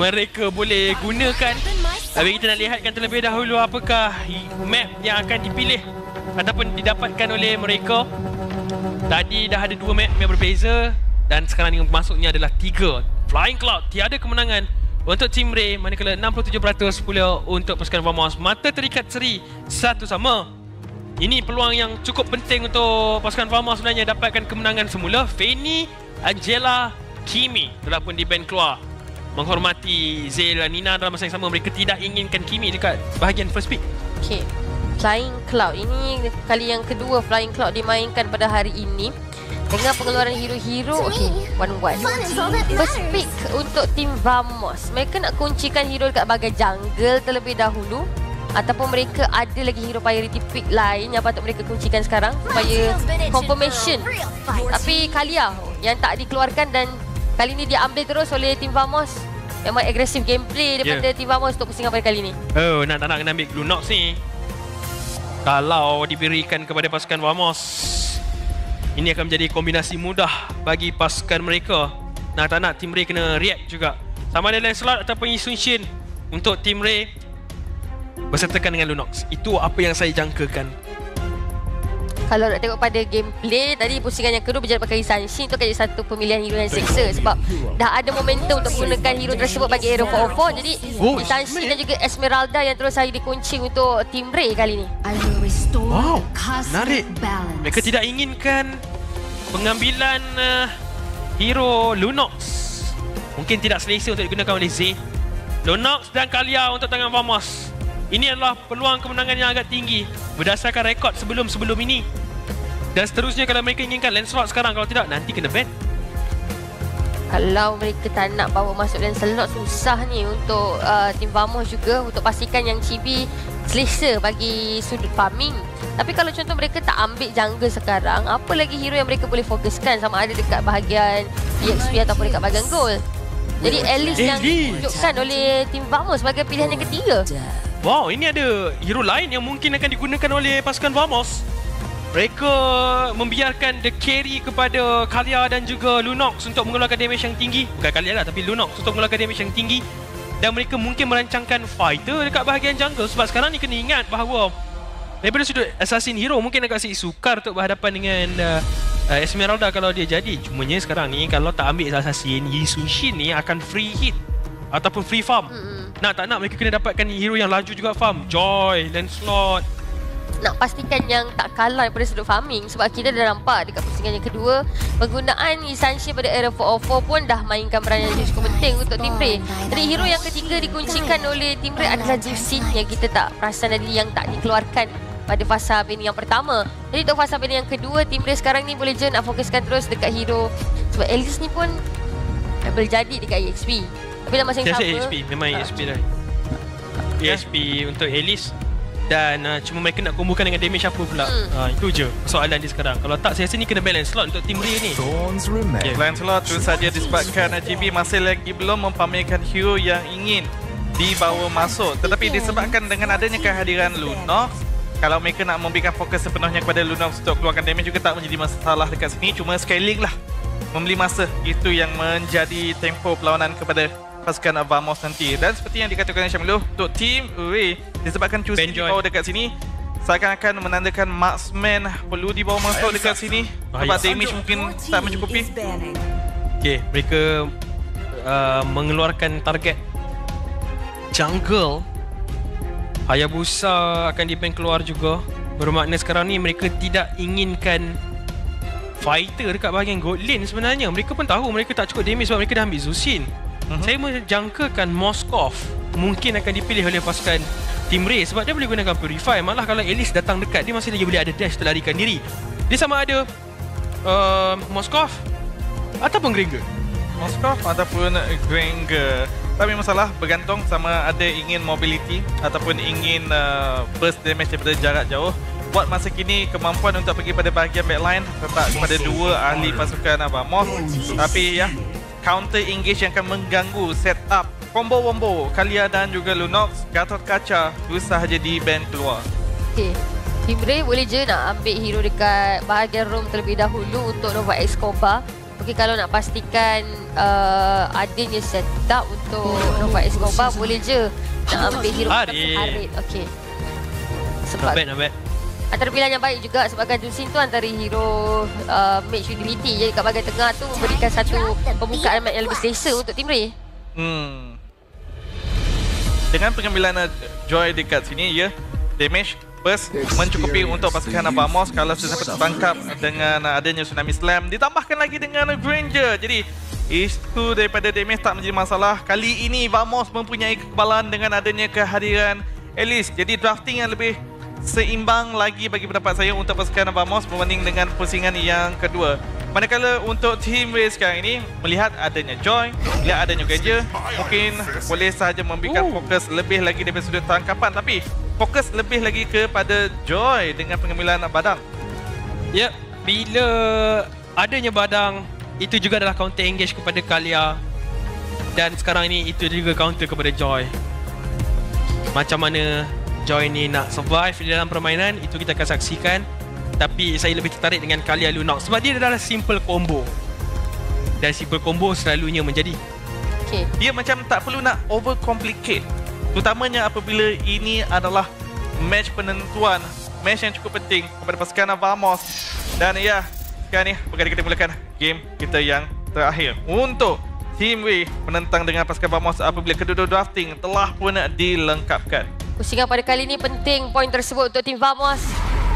mereka boleh gunakan. Tapi kita nak lihatkan terlebih dahulu apakah map yang akan dipilih ataupun didapatkan oleh mereka. Tadi dah ada 2 map yang berbeza dan sekarang yang masuknya adalah 3. Flying Cloud, tiada kemenangan untuk Team Ray, manakala 67% pula untuk pasukan Vamos. Mata terikat seri 1-1. Ini peluang yang cukup penting untuk pasukan Vamos sebenarnya dapatkan kemenangan semula. Fanny, Angela, Kimi telah pun di-ban keluar. Menghormati Zale dan Nina dalam masa yang sama. Mereka tidak inginkan Kimi dekat bahagian first pick. Okay, Flying Cloud ini kali yang kedua Flying Cloud dimainkan pada hari ini dengan pengeluaran hero-hero. Okay, 1-1. First pick untuk tim Vamos. Mereka nak kuncikan hero dekat bahagian jungle terlebih dahulu, ataupun mereka ada lagi hero priority pick lain yang patut mereka kuncikan sekarang supaya confirmation. Tapi Kalia yang tak dikeluarkan dan kali ni dia ambil terus oleh tim Vamos. Memang agresif gameplay daripada tim Vamos untuk pusingan pada kali ni. Oh, nak kena ambil Lunox ni. Kalau diberikan kepada pasukan Vamos, ini akan menjadi kombinasi mudah bagi pasukan mereka. Tak nak Team Ray kena react juga. Sama ada Lancelot ataupun Yi Sun-shin untuk Team Ray bersertakan dengan Lunox. Itu apa yang saya jangkakan. Kalau nak tengok pada gameplay tadi, pusingan yang kedua berjalan pakai Yi Sun-shin, itu akan jadi satu pemilihan hero yang seksa sebab dah ada momentum untuk menggunakan hero tersebut bagi Hero 404. Jadi Yi Sun-shin dan juga Esmeralda yang terus hari dikunci untuk Team Ray kali ni. Wow, menarik. Mereka tidak inginkan pengambilan hero Lunox. Mungkin tidak selesa untuk digunakan oleh Z. Lunox dan Kalia untuk tangan Vamos. Ini adalah peluang kemenangan yang agak tinggi berdasarkan rekod sebelum-sebelum ini. Dan seterusnya kalau mereka inginkan Lancelot sekarang, kalau tidak nanti kena ban. Kalau mereka tak nak bawa masuk Lancelot, susah ni untuk tim Vamos juga untuk pastikan yang Chibi selesa bagi sudut farming. Tapi kalau contoh mereka tak ambil jungle sekarang, apa lagi hero yang mereka boleh fokuskan sama ada dekat bahagian EXP ataupun dekat bahagian gold. Jadi Alice yang ditunjukkan oleh tim Vamos sebagai pilihan yang ketiga. Wow, ini ada hero lain yang mungkin akan digunakan oleh pasukan Vamos. Mereka membiarkan the carry kepada Kalia dan juga Lunox untuk mengeluarkan damage yang tinggi. Bukan Kalia lah, tapi Lunox untuk mengeluarkan damage yang tinggi. Dan mereka mungkin merancangkan fighter dekat bahagian jungle. Sebab sekarang ni kena ingat bahawa daripada sudut assassin hero mungkin agak sikit sukar untuk berhadapan dengan Esmeralda kalau dia jadi. Cumanya sekarang ni kalau tak ambil assassin, Yi Sun-shin ni akan free hit ataupun free farm. Nak tak nak mereka kena dapatkan hero yang laju juga farm. Joy, Lancelot. Nak pastikan yang tak kalah daripada sudut farming sebab kita dah nampak dekat pusingan yang kedua penggunaan Yi Sun-shin pada era 404 pun dah mainkan peranan yang cukup penting untuk Team Ray. Jadi hero yang ketiga dikuncikan oleh Team Ray adalah Jusin yang kita tak perasan tadi yang tak dikeluarkan pada fasa bini yang pertama. Jadi untuk fasa bini yang kedua, Team Ray sekarang ni boleh je nak fokuskan terus dekat hero sebab Alice ni pun boleh jadi dekat EXP. Tapi dalam masa yang sama EXP, memang EXP dah. EXP untuk Alice. Dan cuma mereka nak kombokan dengan damage apa pula. Itu je soalan dia sekarang. Kalau tak, saya rasa ni kena ban Lancelot untuk Team Ray ni. Lancelot terus saja disebabkan GB masih lagi belum mempamerkan hero yang ingin dibawa masuk. Tetapi disebabkan dengan adanya kehadiran Lunox, kalau mereka nak memberikan fokus sepenuhnya kepada Lunox untuk keluarkan damage juga tak menjadi masalah dekat sini. Cuma scaling lah, membeli masa. Itu yang menjadi tempo perlawanan kepada pasukan Vamos nanti. Dan seperti yang dikatakan Syamil, untuk Team Ray disebabkan Chusi dibawa dekat sini, seakan-akan menandakan marksman perlu dibawa masuk dekat sini sebab damage mungkin tak mencukupi. Okay, mereka mengeluarkan target jungle. Hayabusa akan di-ban keluar juga. Bermakna sekarang ni mereka tidak inginkan fighter dekat bahagian gold lane sebenarnya. Mereka pun tahu mereka tak cukup damage sebab mereka dah ambil Zusin. Saya menjangkakan Moskov mungkin akan dipilih oleh pasukan Team Ray sebab dia boleh gunakan Purify. Malah kalau Alice datang dekat, dia masih lagi boleh ada dash untuk larikan diri. Dia sama ada Moskov ataupun Granger. Moskov ataupun Granger. Tapi masalah bergantung sama ada ingin mobility ataupun ingin burst damage daripada jarak jauh. Buat masa kini kemampuan untuk pergi pada bahagian backline terletak kepada dua ahli pasukan Vamos. Tapi ya, counter engage yang akan mengganggu setup combo-wombo Kalia dan juga Lunox. Gatot Kaca susah je di ban keluar. Okay, Team Ray boleh je nak ambil hero dekat bahagian room terlebih dahulu untuk Nova Escobar. Okey, kalau nak pastikan adanya setup untuk Nova Escobar, boleh je nak ambil hero Harit. Okey. Sebab Not bad. antara pilihan yang baik juga sebabkan Jusin tu antara hero mage utility. Jadi kat bahagian tengah tu memberikan satu pembukaan map yang lebih selesa untuk Team Ray. Dengan pengambilan Joy dekat sini, ya, damage burst mencukupi untuk pasukan Vamos kalau sudah dapat tertangkap dengan adanya Tsunami Slam. Ditambahkan lagi dengan Granger. Jadi isu daripada damage tak menjadi masalah. Kali ini Vamos mempunyai kekebalan dengan adanya kehadiran Alice. Jadi drafting yang lebih seimbang lagi bagi pendapat saya untuk pasukan Vamos berbanding dengan pusingan yang kedua. Manakala untuk Team Ray sekarang ini melihat adanya Joy, melihat adanya Granger, mungkin boleh sahaja memberikan fokus lebih lagi daripada sudut tangkapan, tapi fokus lebih lagi kepada Joy dengan pengambilan Badang. Ya, bila adanya Badang, itu juga adalah counter engage kepada Kalia. Dan sekarang ini itu juga counter kepada Joy. Macam mana Joy ni nak survive di dalam permainan, itu kita akan saksikan. Tapi saya lebih tertarik dengan Kalia Lunox sebab dia adalah simple combo. Dan simple combo selalunya menjadi. Okay. Dia macam tak perlu nak overcomplicate. Terutamanya apabila ini adalah match penentuan, match yang cukup penting kepada pasukan Vamos. Dan ya, sekarang ni berkali kita mulakan game kita yang terakhir untuk Team Ray menentang dengan pasukan Vamos apabila kedua-dua drafting telah pun dilengkapkan. Pusingan pada kali ini penting poin tersebut untuk Team Vamos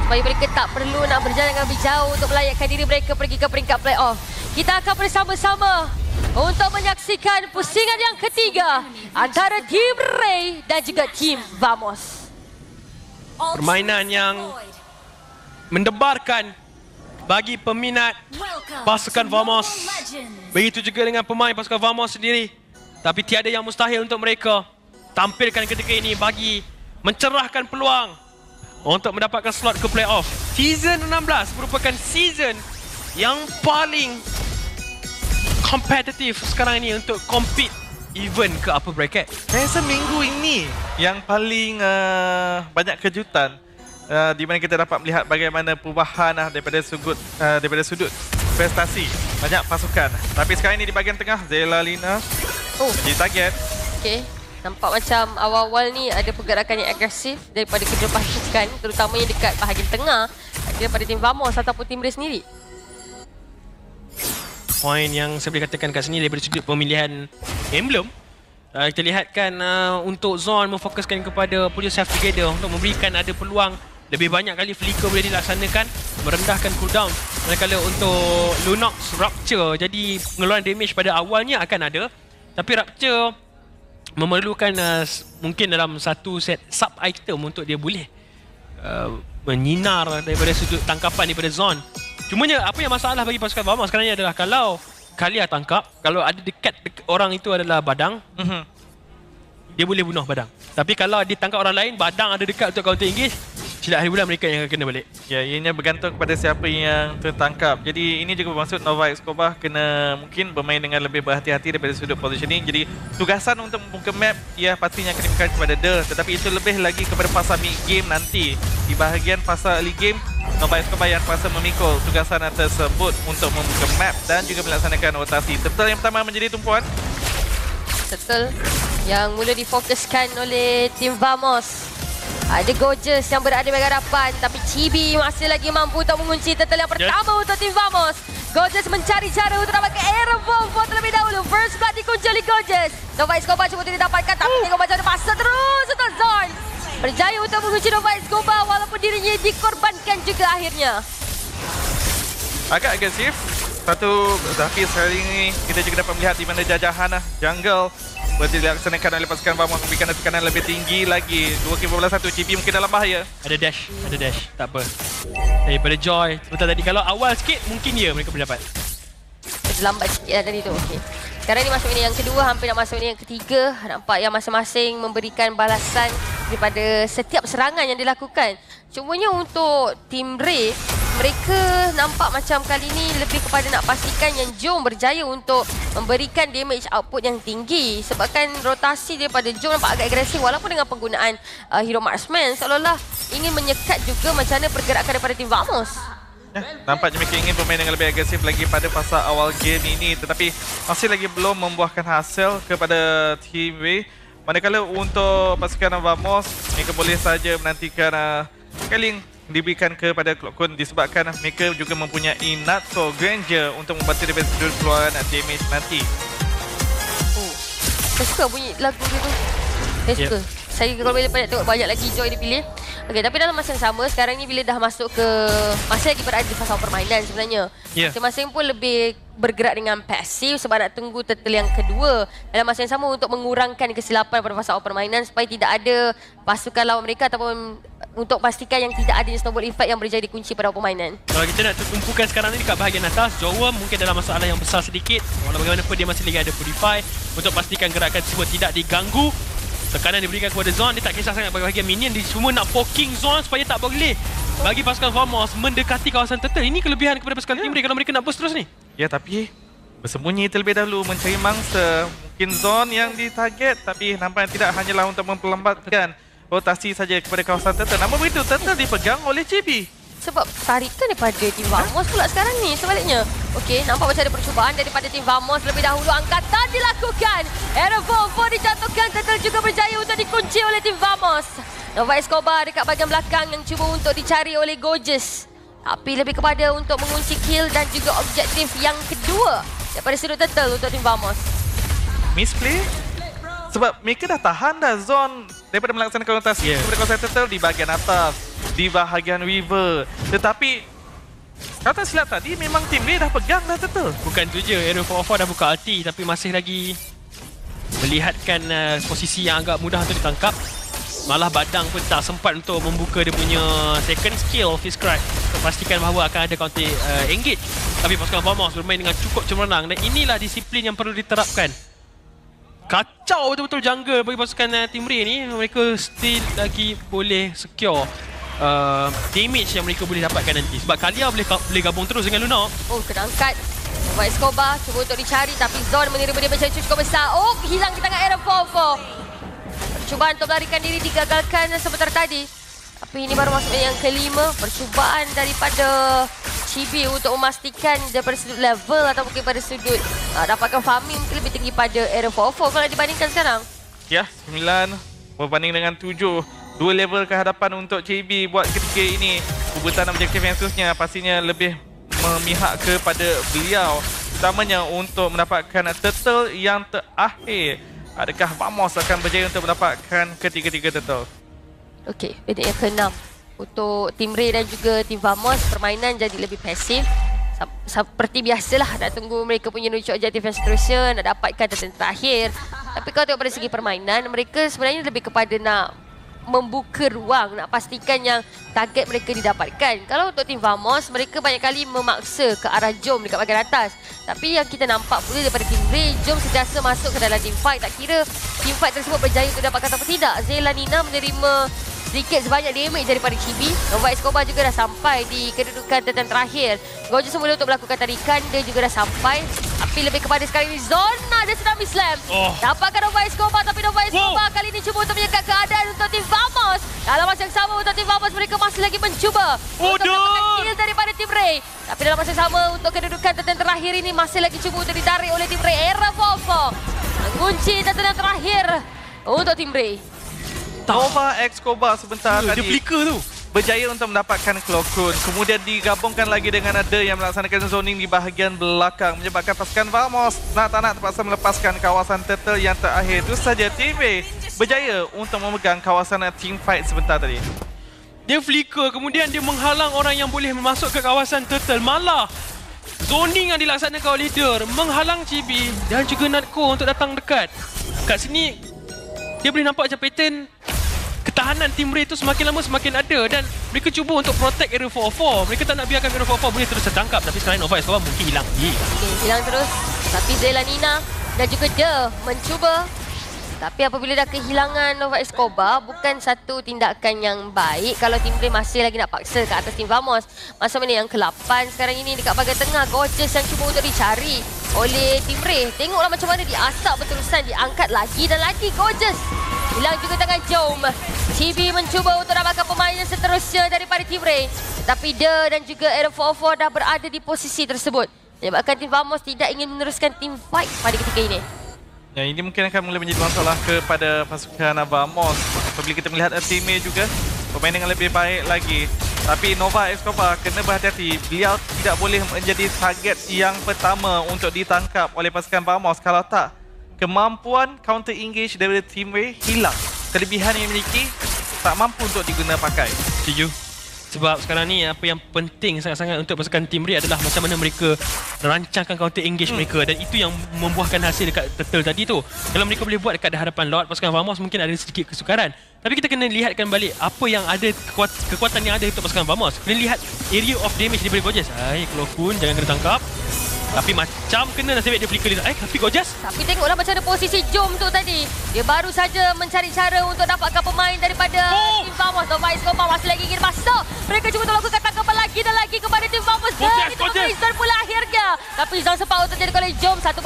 supaya mereka tak perlu nak berjalan lebih jauh untuk melayakkan diri mereka pergi ke peringkat playoff. Kita akan bersama-sama untuk menyaksikan pusingan yang ketiga antara Team Ray dan juga Team Vamos. Permainan yang mendebarkan bagi peminat pasukan Vamos. Begitu juga dengan pemain pasukan Vamos sendiri. Tapi tiada yang mustahil untuk mereka tampilkan ketika ini bagi mencerahkan peluang untuk mendapatkan slot ke playoff. Season 16 merupakan season yang paling kompetitif sekarang ini untuk compete even ke upper bracket. Saya rasa minggu ini yang paling banyak kejutan di mana kita dapat melihat bagaimana perubahan daripada sudut prestasi banyak pasukan. Tapi sekarang ini di bahagian tengah Zela Lina menjadi target. Okay. Nampak macam awal-awal ni ada pergerakan yang agresif daripada kedua pasukan, terutamanya dekat bahagian tengah daripada Team Vamos ataupun Team Ray sendiri. Poin yang saya boleh katakan kat sini daripada sudut pemilihan emblem, kita lihatkan untuk Zon memfokuskan kepada Put Yourself Together untuk memberikan ada peluang lebih banyak kali flicker boleh dilaksanakan, merendahkan cooldown. Manakala untuk Lunox Rupture, jadi pengeluaran damage pada awalnya akan ada, tapi Rupture memerlukan mungkin dalam satu set sub item untuk dia boleh menyinar daripada sudut tangkapan daripada Zon. Cumanya apa yang masalah bagi pasukan Vamos sekarang ni adalah kalau Kalia tangkap, kalau ada dekat orang itu adalah Badang, dia boleh bunuh Badang. Tapi kalau dia tangkap orang lain, Badang ada dekat untuk counter engage, silap hari bulan mereka yang akan kena balik. Ya, ianya bergantung kepada siapa yang tertangkap. Jadi ini juga bermaksud Nova Escobar kena mungkin bermain dengan lebih berhati-hati daripada sudut positioning. Jadi tugasan untuk membuka map ya pastinya akan diberikan kepada The. Tetapi itu lebih lagi kepada fasa mid game nanti. Di bahagian fasa early game, Nova Escobar yang kuasa memikul tugasan tersebut untuk membuka map dan juga melaksanakan rotasi. Turtle yang pertama menjadi tumpuan. Turtle yang mula difokuskan oleh Team Vamos. Ada Gorgeous yang berada di hadapan, tapi Chibi masih lagi mampu untuk mengunci turtle yang pertama untuk Team Vamos. Gorgeous mencari cara untuk dapatkan Air Bomb terlebih dahulu. First blood dikunci oleh Gorgeous. Nova Escobar cuba tidak dapatkan, tapi tengok macam mana pasal terus untuk Zon. Berjaya untuk mengunci Nova Escobar walaupun dirinya dikorbankan juga akhirnya. Agak agresif. Tapi sekali ini kita juga dapat melihat di mana jajahan jungle dilaksanakan oleh pasukan Vamos memberikan tekanan lebih tinggi lagi. 2-1 Chibi mungkin dalam bahaya. Ada dash, tak apa. Daripada Joy, sebentar tadi kalau awal sikit mungkin ya mereka boleh dapat. Lambat sikit lah tadi tu. Okay. Sekarang ni masuk ini yang kedua, hampir nak masuk ini yang ketiga. Nampak yang masing-masing memberikan balasan daripada setiap serangan yang dilakukan. Cumanya untuk Team Ray, mereka nampak macam kali ni lebih kepada nak pastikan yang Jom berjaya untuk memberikan damage output yang tinggi. Sebabkan rotasi daripada Jom nampak agak agresif walaupun dengan penggunaan Hero Marksman seolah-olah ingin menyekat juga macam mana pergerakan daripada Team Vamos. Nampaknya mereka ingin bermain dengan lebih agresif lagi pada fasa awal game ini, tetapi masih lagi belum membuahkan hasil kepada Team Ray. Manakala untuk pasukan Vamos, mereka boleh saja menantikan scaling diberikan kepada Clockun disebabkan mereka juga mempunyai Natso Granger untuk membantu daripada sudut keluaran damage nanti. Saya suka bunyi lagu dia tu. Saya suka. Saya kalau boleh banyak lagi Joy dia pilih. Okey, tapi dalam masa yang sama sekarang ni bila dah masuk ke masih lagi berada di fasa permainan sebenarnya. Masing-masing pun lebih bergerak dengan pasif sebab nak tunggu turtle yang kedua. Dalam masa yang sama untuk mengurangkan kesilapan pada fasa permainan supaya tidak ada pasukan lawan mereka ataupun untuk pastikan yang tidak ada snowball effect yang boleh jadi kunci pada permainan. Kalau kita nak tumpukan sekarang ni dekat bahagian atas, Jowo mungkin dalam masalah yang besar sedikit. Walau bagaimanapun dia masih lagi ada Purify untuk pastikan gerakan tersebut tidak diganggu. Tekanan diberikan kepada Zon, dia tak kisah sangat bagi bahagian minion, dia semua nak poking Zon supaya tak boleh bagi pasukan Vamos mendekati kawasan turtle. Ini kelebihan kepada pasukan Team Ray kalau mereka nak burst terus ni. Ya, tapi bersembunyi terlebih dahulu mencari mangsa. Mungkin Zon yang ditarget, tapi nampaknya tidak hanyalah untuk memperlambatkan rotasi saja kepada kawasan turtle. Namun begitu, turtle dipegang oleh Chibi. Sebab tarikan daripada Team Vamos pula sekarang ni sebaliknya. Okey, nampak macam ada percubaan daripada Team Vamos lebih dahulu. Angkatan dilakukan. Arrow 4 dijatuhkan. Turtle juga berjaya untuk dikunci oleh Team Vamos. Nova Escobar dekat bahagian belakang yang cuba untuk dicari oleh Gorgeous. Tapi lebih kepada untuk mengunci kill dan juga objektif yang kedua daripada sudut turtle untuk Team Vamos. Misplay? Sebab mereka dah tahan dah Zon daripada melaksanakan rotasi kepada kawasan turtle di bahagian atas, di bahagian river. Tetapi kalau tak silap tadi memang Team Ray dah pegang dah turtle. Bukan tu je, Arrow 4 dah buka ulti tapi masih lagi melihatkan posisi yang agak mudah untuk ditangkap. Malah Badang pun tak sempat untuk membuka dia punya second skill Fist Cry untuk pastikan bahawa akan ada counter engage. Tapi pasukan Vamos bermain dengan cukup cemerlang dan inilah disiplin yang perlu diterapkan. Kacau betul-betul jungle bagi pasukan Team Ray ni. Mereka still lagi boleh secure damage yang mereka boleh dapatkan nanti. Sebab Kalia boleh gabung terus dengan Luna. Oh, kena angkat. Nova Escobar cuba untuk dicari tapi Zon menerima dia mencari cukup besar. Oh, hilang di tangan Arrow 4. Percubaan untuk melarikan diri digagalkan sebentar tadi. Tapi ini baru masuk yang kelima. Percubaan daripada Chibi untuk memastikan daripada sudut level atau mungkin pada sudut dapatkan farming mungkin lebih tinggi pada Arrow 4 kalau dibandingkan sekarang. Ya, 9 berbanding dengan 7. 2 level kehadapan untuk Chibi buat ketiga ini. Kebutuhan objektif yang seterusnya pastinya lebih memihak kepada beliau. Utamanya untuk mendapatkan turtle yang terakhir. Adakah Vamos akan berjaya untuk mendapatkan ketiga-tiga turtle? Okey, minit yang ke-6 untuk Team Ray dan juga Team Vamos. Permainan jadi lebih pasif. Seperti biasalah nak tunggu mereka punya nuncuk objektif yang seterusnya, nak dapatkan turtle terakhir. Tapi kalau tengok pada segi permainan, mereka sebenarnya lebih kepada nak membuka ruang, nak pastikan yang target mereka didapatkan. Kalau untuk Team Vamos, mereka banyak kali memaksa ke arah Jom dekat bahagian atas. Tapi yang kita nampak pula daripada Team Ray, Jom sentiasa masuk ke dalam team fight. Tak kira team fight tersebut berjaya untuk dapatkan atau tidak. Zelanina menerima sedikit sebanyak damage daripada Chibi. Nova Escobar juga dah sampai di kedudukan turtle terakhir. Gorgeous semula untuk melakukan tarikan, dia juga dah sampai. Tapi lebih kepada sekarang ini Zona dia Tsunami Slam. Dapatkan Nova Escobar tapi Nova Escobar kali ini cuba untuk menyekat keadaan untuk Team Vamos. Dalam masa yang sama untuk Team Vamos mereka masih lagi mencuba untuk mendapatkan kill daripada Team Ray. Tapi dalam masa yang sama untuk kedudukan turtle terakhir ini masih lagi cuba untuk ditarik oleh Team Ray. Era Volvo mengunci turtle yang terakhir untuk Team Ray. Nova Escobar sebentar tadi dia flicker tu berjaya untuk mendapatkan Clockun. Kemudian digabungkan lagi dengan ada yang melaksanakan zoning di bahagian belakang, menyebabkan pasukan Vamos tak nak terpaksa melepaskan kawasan turtle yang terakhir. Itu saja Team Ray berjaya untuk memegang kawasan team fight sebentar tadi. Dia flicker, kemudian dia menghalang orang yang boleh masuk ke kawasan turtle. Malah zoning yang dilaksanakan oleh leader menghalang Chibi dan juga Natko untuk datang dekat. Kat sini dia boleh nampak macam pattern ketahanan Team Ray tu semakin lama semakin ada dan mereka cuba untuk protect Arrow 4. Mereka tak nak biarkan Arrow 4 boleh terus tertangkap, tapi sekarang Nova Escobar mungkin hilang. Hilang terus. Tapi Zelanina dan juga dia mencuba. Tapi apabila dah kehilangan Nova Escobar, bukan satu tindakan yang baik kalau Team Ray masih lagi nak paksa ke atas Team Vamos. Masa minit yang ke-8 sekarang ini dekat bahagian tengah, Gorgeous yang cuba untuk dicari oleh Team Ray. Tengoklah macam mana diasap berterusan, diangkat lagi dan lagi Gorgeous. Hilang juga tangan Jom. Chibi mencuba untuk dapatkan pemain yang seterusnya daripada Team Ray. Tetapi dia dan juga Aaron 404 dah berada di posisi tersebut. Menyebabkan Team Vamos tidak ingin meneruskan team fight pada ketika ini. Ya, ini mungkin akan mula menjadi masalah kepada pasukan Vamos. Apabila kita melihat teammate juga bermain dengan lebih baik lagi. Tapi Nova Escobar kena berhati-hati. Beliau tidak boleh menjadi target yang pertama untuk ditangkap oleh pasukan Vamos. Kalau tak, kemampuan counter engage daripada Team Ray hilang. Kelebihan yang dimiliki tak mampu untuk diguna pakai. Setuju. Sebab sekarang ni apa yang penting sangat-sangat untuk pasukan Team Ray adalah macam mana mereka rancangkan counter engage mereka, dan itu yang membuahkan hasil dekat turtle tadi tu. Kalau mereka boleh buat dekat hadapan Lord, pasukan Vamos mungkin ada sedikit kesukaran. Tapi kita kena lihatkan balik apa yang ada, kekuatan yang ada untuk pasukan Vamos. Kena lihat area of damage daripada Gorgeous. Kalau Kun jangan kena tangkap. Tapi macam kena nasib baik dia flicker dia. Tapi Gorgeous. Tapi tengoklah macam ada posisi Jom tu tadi. Dia baru saja mencari cara untuk dapatkan pemain daripada Team Vamos. Nova Escobar masih lagi ingin masuk. Mereka cuba melakukan tangkapan lagi dan lagi kepada Team Vamos. Dan itu Zon pula akhirnya. Tapi Zon sempat untuk jadi oleh Jom. 1-1.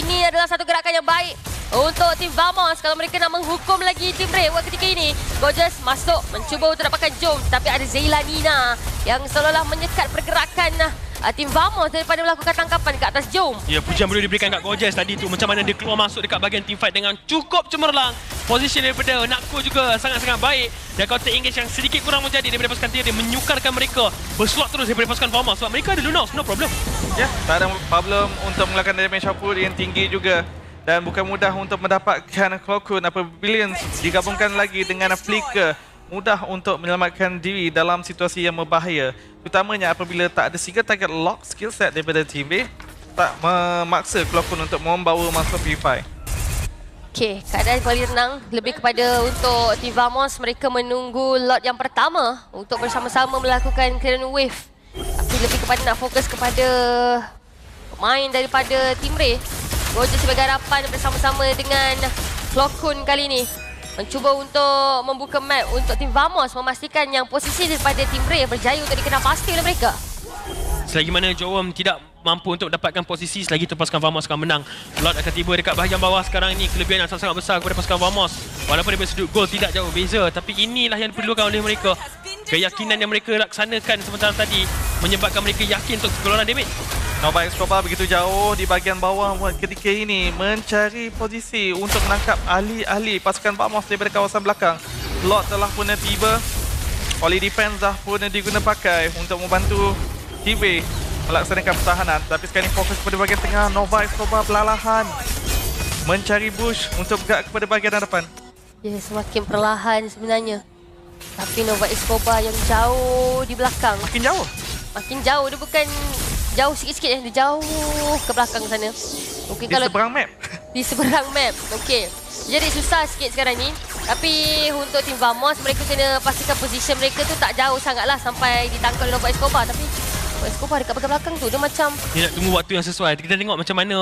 Ini adalah satu gerakan yang baik untuk Team Vamos. Kalau mereka nak menghukum lagi Team Ray buat ketika ini. Gorgeous masuk mencuba untuk dapatkan Jom. Tapi ada Zeyla Nina yang seolah-olah menyekat pergerakan Team Vamos daripada melakukan tangkapan ke atas Jom. Ya, pujian perlu diberikan kat Gorgeous tadi tu. Macam mana dia keluar masuk dekat bahagian team fight dengan cukup cemerlang. Posisi daripada Nakko juga sangat-sangat baik. Dan counter engage yang sedikit kurang menjadi daripada pasukan Team Ray menyukarkan mereka berslot terus daripada pasukan Vamos. Sebab mereka ada Lunos, no problem. Ya, tak ada problem untuk melakukan damage output yang tinggi juga. Dan bukan mudah untuk mendapatkan Clockun apabila digabungkan lagi dengan Flicker. Mudah untuk menyelamatkan diri dalam situasi yang berbahaya. Terutamanya apabila tak ada single target lock skill set daripada Team Ray, tak memaksa Clockun untuk membawa masuk P5. Okey, keadaan kembali tenang. Lebih kepada untuk Team Vamos, mereka menunggu lot yang pertama untuk bersama-sama melakukan clearance wave. Tapi lebih kepada nak fokus kepada pemain daripada Team Ray. Gorgeous sebagai harapan bersama-sama dengan Clockun kali ini. Mencuba untuk membuka map untuk Team Vamos, memastikan yang posisi daripada Team Ray berjaya untuk dikenal pasti oleh mereka. Selagi mana Jowem tidak mampu untuk dapatkan posisi, selagi itu pasukan Vamos akan menang. Lord akan tiba dekat bahagian bawah sekarang ini. Kelebihan yang sangat-sangat besar kepada pasukan Vamos. Walaupun daripada sudut gol tidak jauh beza, tapi inilah yang diperlukan oleh mereka. Keyakinan yang mereka laksanakan sebentar tadi menyebabkan mereka yakin untuk keluaran damage. Nova Escobar begitu jauh di bahagian bawah ketika ini mencari posisi untuk menangkap ahli-ahli pasukan Vamos daripada kawasan belakang. Lord telah pun tiba. Oleh defense dah pun diguna pakai untuk membantu Team Ray melaksanakan pertahanan. Tapi sekarang fokus kepada bahagian tengah. Nova Escobar perlahan mencari bush untuk bergerak kepada bahagian hadapan. Ya, semakin perlahan sebenarnya. Tapi Nova Escobar yang jauh di belakang. Makin jauh? Makin jauh. Dia bukan jauh sikit-sikit. Dia jauh ke belakang sana. Mungkin di kalau seberang map. Di seberang map. Okey. Jadi susah sikit sekarang ni. Tapi untuk Team Vamos, mereka kena pastikan position mereka tu tak jauh sangatlah sampai ditangkap oleh Nova Escobar. Tapi Nova Escobar dekat belakang tu, dia macam... Dia nak tunggu waktu yang sesuai. Kita tengok macam mana.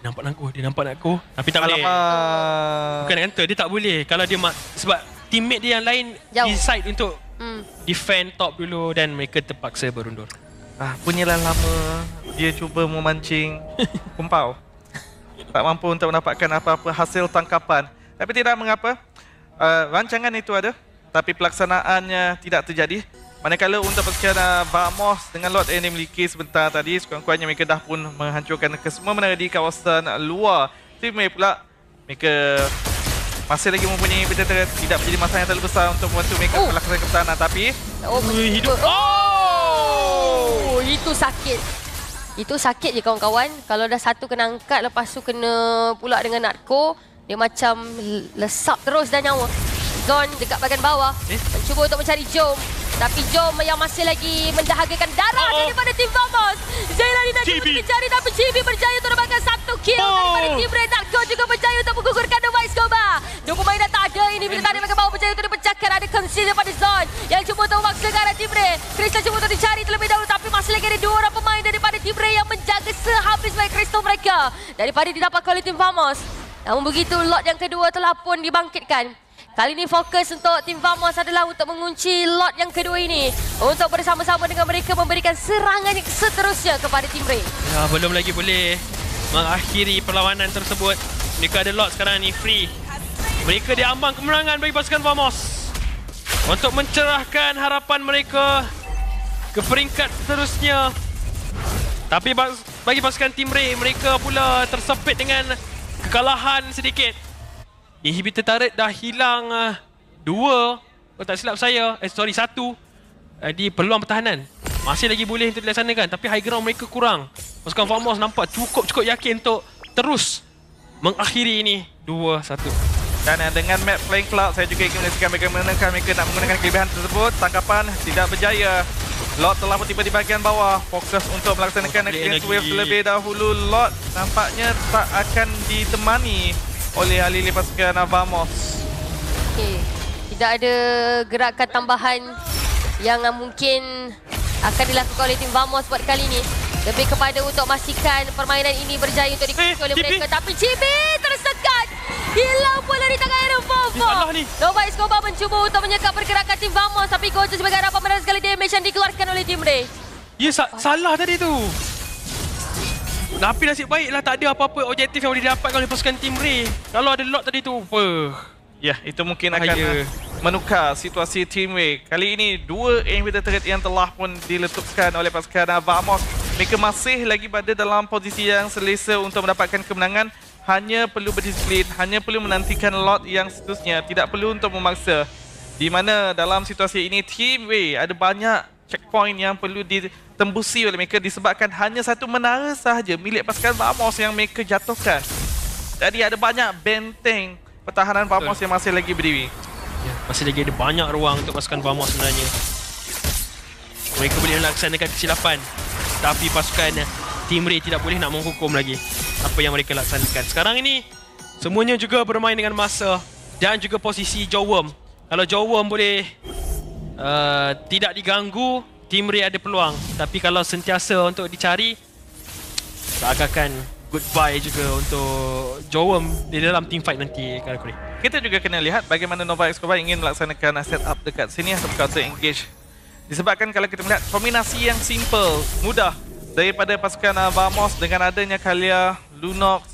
Dia nampak nakku. Tapi tak boleh. Bukan nak kata, dia tak boleh. Kalau dia sebab teammate dia yang lain decide untuk defend top dulu dan mereka terpaksa berundur. Punyalah lama dia cuba memancing kumpau. Tak mampu untuk mendapatkan apa-apa hasil tangkapan. Tapi tidak mengapa. Rancangan itu ada, tapi pelaksanaannya tidak terjadi. Manakala untuk pasukan Vamos dengan lot yang dimiliki sebentar tadi, sekurang-kurangnya mereka dah pun menghancurkan semua menara di kawasan luar. Team Ray pula, mereka masih lagi mempunyai benda tidak menjadi masalah yang terlalu besar untuk membantu mereka melaksanakan pertahanan. Tapi hidup. Itu sakit. Itu sakit je kawan-kawan. Kalau dah satu kena angkat, lepas tu kena pula dengan Nakko, dia macam lesap terus dah nyawa. Zon dekat bahagian bawah mencuba untuk mencari Jom. Tapi Jom yang masih lagi mendahagakan darah daripada Team Vamos. Zeyla Nina cuba mencari, tapi Chibi berjaya untuk dapatkan satu kill daripada Team Ray. Nakko juga berjaya untuk menggugurkan Nova Escobar. Dua pemain dah tak ada ini. Bila tadi bahagian bawah berjaya untuk dipecahkan. Ada concede daripada Zon yang cuba untuk memaksa ke arah Team Ray. Crystal cuba untuk dicari terlebih dahulu, tapi masih lagi ada dua orang pemain daripada Team Ray yang menjaga sehabis baik Crystal mereka daripada didapatkan oleh Team Vamos. Namun begitu, lot yang kedua telah pun dibangkitkan. Kali ini fokus untuk Team Vamos adalah untuk mengunci lot yang kedua ini. Untuk bersama-sama dengan mereka memberikan serangan yang seterusnya kepada Team Ray. Ya, belum lagi boleh mengakhiri perlawanan tersebut. Mereka ada lot sekarang ni free. Mereka diambang kemenangan bagi pasukan Vamos untuk mencerahkan harapan mereka ke peringkat seterusnya. Tapi bagi pasukan Team Ray, mereka pula tersepit dengan kekalahan sedikit. Inhibitor turret dah hilang 2, kalau tak silap saya, 1. Di peluang pertahanan masih lagi boleh untuk dilaksanakan, tapi high ground mereka kurang. Pasukan Vamos nampak cukup yakin untuk terus mengakhiri ini 2-1. Dan dengan map Flying Cloud, saya juga ingin menyaksikan bagaimana mereka nak menggunakan kelebihan tersebut. Tangkapan tidak berjaya. Lot telah bertiba di bahagian bawah, fokus untuk melaksanakan against wave terlebih dahulu. Lot nampaknya tak akan ditemani oleh ahli pasukan Vamos. Okey, tidak ada gerakan tambahan yang mungkin akan dilakukan oleh tim Vamos buat kali ini. Lebih kepada untuk memastikan permainan ini berjaya untuk diikuti oleh mereka. Tapi GB tersekat. Hilang pula di tangan Aaron Fofo. Nova Escobar mencuba untuk menyekat pergerakan tim Vamos. Tapi Gojo sebagai harapan menarik sekali damage yang dikeluarkan oleh tim Ray. Ya, salah tadi tu. Tapi nasib baiklah tak ada apa-apa objektif yang boleh didapatkan oleh pasukan tim Ray. Kalau ada lot tadi tu, ya, itu mungkin akan menukar situasi Team Ray. Kali ini 2 inhibitor turret yang telah pun diletupkan oleh pasukan Vamos. Mereka masih lagi berada dalam posisi yang selesa untuk mendapatkan kemenangan. Hanya perlu berdisiplin, hanya perlu menantikan lot yang seterusnya. Tidak perlu untuk memaksa. Di mana dalam situasi ini Team Ray ada banyak checkpoint yang perlu ditembusi oleh mereka disebabkan hanya satu menara sahaja milik pasukan Vamos yang mereka jatuhkan. Jadi ada banyak benteng pertahanan Vamos yang masih lagi berdiri. Ya, masih lagi ada banyak ruang untuk pasukan Vamos sebenarnya. Mereka boleh melaksanakan kesilapan, tapi pasukan Team Ray tidak boleh nak menghukum lagi apa yang mereka laksanakan. Sekarang ini semuanya juga bermain dengan masa dan juga posisi Jawworm. Kalau Jawworm boleh tidak diganggu, Team Ray ada peluang. Tapi kalau sentiasa untuk dicari, akan goodbye juga untuk Jawworm di dalam team fight nanti. Kita juga kena lihat bagaimana Nova Escobar ingin melaksanakan setup dekat sini atau counter engage. Disebabkan kalau kita melihat kombinasi yang simple, mudah daripada pasukan Vamos dengan adanya Kalia, Lunox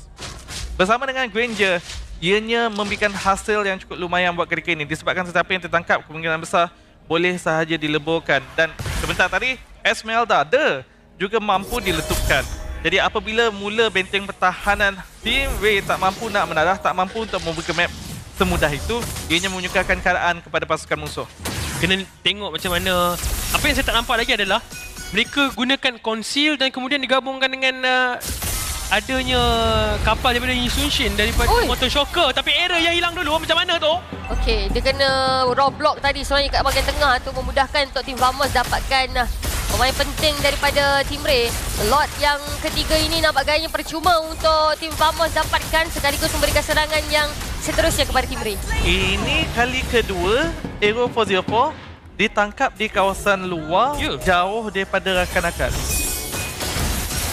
bersama dengan Granger, ianya memberikan hasil yang cukup lumayan buat ketika ini. Disebabkan sesiapa yang tertangkap kemungkinan besar boleh sahaja dileburkan. Dan sebentar tadi Esmeralda juga mampu diletupkan. Jadi apabila mula benteng pertahanan Team Ray tak mampu nak menarah, tak mampu untuk membuka map semudah itu, ianya menyukarkan keadaan kepada pasukan musuh. Kena tengok macam mana. Apa yang saya tak nampak lagi adalah mereka gunakan conceal dan kemudian digabungkan dengan adanya kapal daripada Insunshin, daripada motor shocker. Tapi error yang hilang dulu macam mana tu? Okey, dia kena roadblock tadi sebenarnya kat bahagian tengah tu, memudahkan untuk tim Vamos dapatkan pemain penting daripada Team Ray. Lot yang ketiga ini nampak gayanya percuma untuk tim Vamos dapatkan, sekaligus memberikan serangan yang seterusnya kepada Team Ray. Ini kali kedua Aero 404 ditangkap di kawasan luar, jauh daripada rakan-rakan.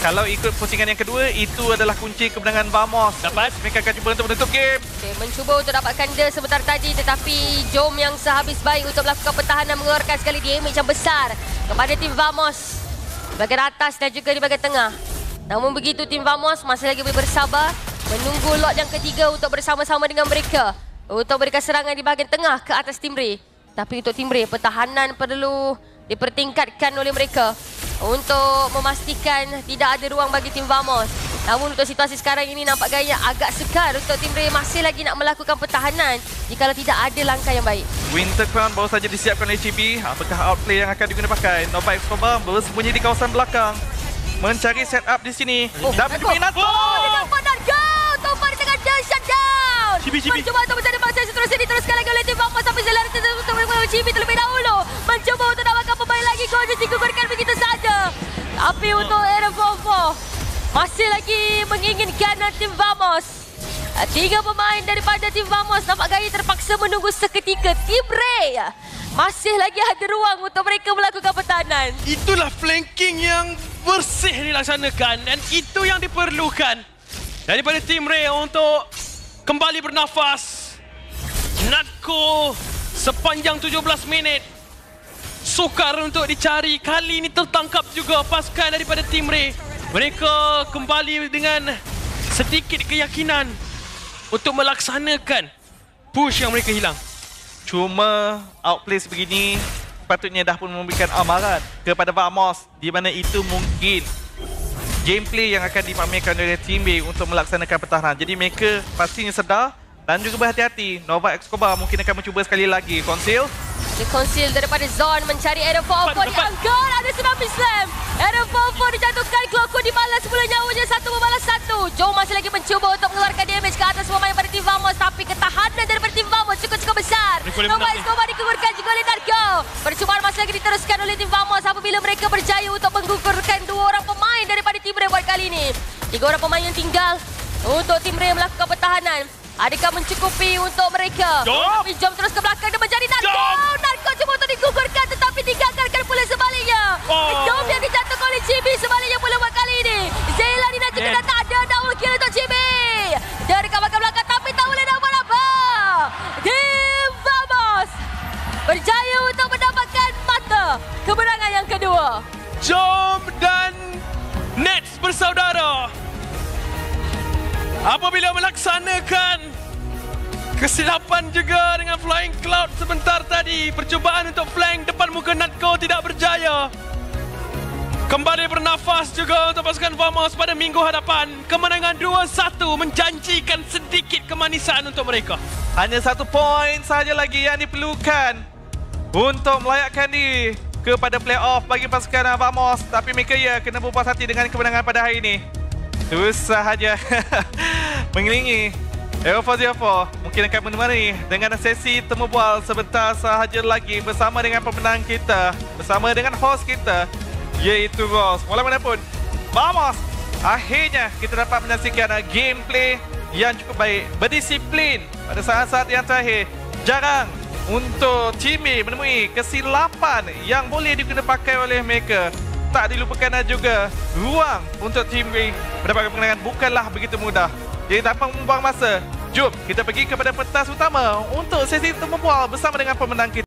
Kalau ikut pusingan yang kedua, itu adalah kunci kemenangan Vamos. Dapat, mereka akan cuba untuk menutup game. Okay, mencuba untuk dapatkan dia sebentar tadi, tetapi Jom yang sehabis baik untuk melakukan pertahanan mengeluarkan sekali damage yang besar kepada tim Vamos di bahagian atas dan juga di bahagian tengah. Namun begitu, tim Vamos masih lagi boleh bersabar menunggu lot yang ketiga untuk bersama-sama dengan mereka untuk berikan serangan di bahagian tengah ke atas Team Ray. Tapi untuk Team Ray, pertahanan perlu dipertingkatkan oleh mereka untuk memastikan tidak ada ruang bagi tim Vamos. Namun untuk situasi sekarang ini nampak gaya agak sekar untuk Team Ray masih lagi nak melakukan pertahanan jika tidak ada langkah yang baik. Winter Crown baru saja disiapkan oleh HB. Apakah outplay yang akan digunakan pakai? Nova Escobar bersembunyi di kawasan belakang, mencari setup di sini. Dan menjumpai Nato! Dia dapat Nato! Topa di tengah dia shutdown! Mencuba untuk mencari masa seterusnya diteruskan lagi oleh tim Vamos, tapi Zelar untuk melakukan Chibi terlebih dahulu. Mencuba untuk dapatkan pemain lagi, Gojo digugurkan begitu saja. Tapi untuk Aaron Fofo masih lagi menginginkan tim Vamos. 3 pemain daripada tim Vamos nampak gaya terpaksa menunggu seketika. Team Ray masih lagi ada ruang untuk mereka melakukan pertahanan. Itulah flanking yang bersih dilaksanakan dan itu yang diperlukan daripada Team Ray untuk kembali bernafas. Natko sepanjang 17 minit sukar untuk dicari. Kali ini tertangkap juga pasukan daripada Team Ray. Mereka kembali dengan sedikit keyakinan untuk melaksanakan push yang mereka hilang. Cuma outplay sebegini patutnya dah pun memberikan amaran kepada Vamos, di mana itu mungkin gameplay yang akan dipamerkan oleh Team B untuk melaksanakan pertahanan. Jadi mereka pastinya sedar dan juga berhati-hati. Nova Escobar mungkin akan mencuba sekali lagi. Conceal. Dia conceal daripada Zon mencari Adam 4-4 diangkat. Ada tsunami slam. Adam 4-4 dijatuhkan. Kloko dibalas semula nyawanya. Satu membalas satu. Joe masih lagi mencuba untuk mengeluarkan damage ke atas pemain pada Team Vamos. Tapi ketahanan daripada Team Vamos cukup-cukup besar. Nova Escobar dikegurkan juga oleh Narco. Percubaan masih lagi diteruskan oleh Team Vamos apabila mereka berjaya untuk menggugurkan dua orang pemain daripada Team Ray buat kali ini. Tiga orang pemain yang tinggal untuk Team Ray melakukan pertahanan. Adakah mencukupi untuk mereka? Tapi jom terus ke belakang dan mencari Narco. Narco cuba untuk digugurkan tetapi digagalkan pula sebaliknya. Dom yang dijatuhkan oleh Chibi sebaliknya pula buat kali ini. Zailani dan juga tak ada double kill untuk Chibi. Dia dekat belakang tapi tak boleh dapat apa. Team Vamos berjaya untuk mendapatkan mata kemenangan yang kedua. Jom dan Nets bersaudara. Apabila melaksanakan kesilapan juga dengan Flying Cloud sebentar tadi, percubaan untuk flank depan muka Natco tidak berjaya. Kembali bernafas juga untuk pasukan Vamos pada minggu hadapan. Kemenangan 2-1 menjanjikan sedikit kemanisan untuk mereka. Hanya 1 poin sahaja lagi yang diperlukan untuk melayakkan diri kepada playoff bagi pasukan Vamos. Tapi mereka kena berpuas hati dengan kemenangan pada hari ini. Terus sahaja mengiringi Aero 404 mungkin akan menemani dengan sesi temu bual sebentar sahaja lagi bersama dengan pemenang kita, bersama dengan host kita, iaitu Ross. Walaupun Vamos, akhirnya kita dapat menyaksikan gameplay yang cukup baik, berdisiplin pada saat-saat yang terakhir. Jarang untuk Team A menemui kesilapan yang boleh digunakan pakai oleh mereka. Tak dilupakan juga ruang untuk Team Ray mendapatkan kemenangan bukanlah begitu mudah. Jadi tanpa membuang masa, jom kita pergi kepada pentas utama untuk sesi temu bual bersama dengan pemenang kita.